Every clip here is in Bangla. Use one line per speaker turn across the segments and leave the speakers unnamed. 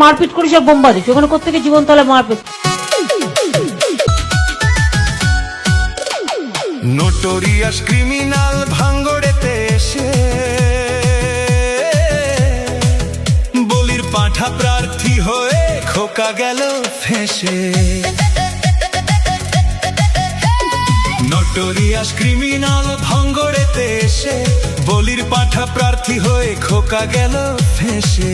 মারপিট করিস আর বোম্বা দিস, ওখানে কোথেকে জীবন তাহলে মারপিট।
নোটোরিয়াস ক্রিমিনাল ভাঙ্গড়েতে এসে বলির পাঁঠা প্রার্থী হয়ে খোকা গেল ফেঁসে। নোটোরিয়াস ক্রিমিনাল ভাঙ্গড়েতে এসে বলির পাঁঠা প্রার্থী হয়ে খোকা গেল ফেঁসে।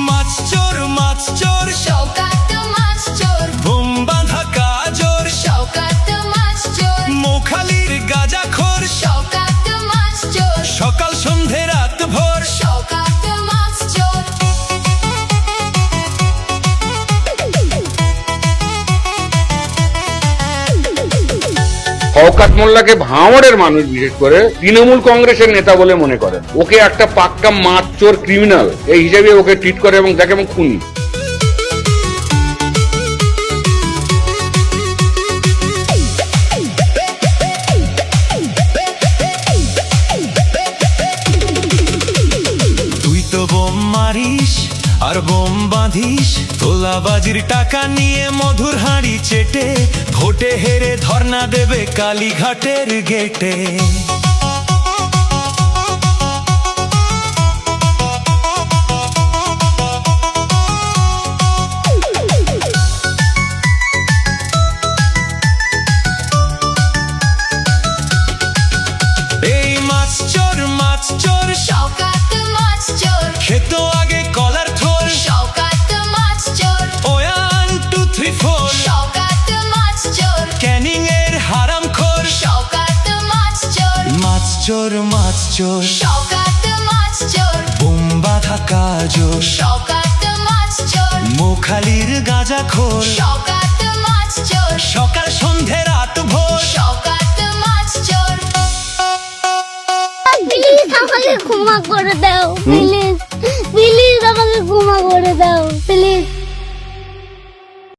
মাছ চোর মাছ চোর
শওকাত মাছ চোর,
বোম বাঁধা কাজর
শওকাত মাছ চোর,
মোখালির গাঁজাখোর
শওকাত মাছ চোর,
সকাল সন্ধে রাত ভোর
শওকাত মাছ চোর।
শওকত মোল্লাকে ভাঙড়ের মানুষ বিশেষ করে তৃণমূল কংগ্রেসের নেতা বলে মনে করেন। ওকে একটা পাক্কা মাছ চোর ক্রিমিনাল এই হিসেবে ওকে ট্রিট করে এবং তাকে এবং খুনি।
তুই তো বোম মারিস আর বোম বাঁধিস, তোলাবাজির টাকা নিয়ে মধুর হাঁড়ি চেটে ভোটে হেরে ধর্ণা দেবে কালীঘাটের গেটে। এই মাছ চোর
শওকাত মাছ চোর,
খেতো আগে কলার থোর
শওকাত মাছ চোর,
1 2 3 4
শওকাত মাছ চোর,
ক্যানিং এর হারাম খোর।
শওকাত মাছ চোর,
মাছ চোর
শওকাত মাছ চোর,
বোম বাঁধা কাজর
শওকাত মাছ চোর,
মোখালির গাঁজাখোর
শওকাত মাছ চোর,
সকাল সন্ধে রাত ভোর
শওকাত মাছ চোর।
প্লিজ আমাকে ক্ষমা করে দাও, প্লিজ।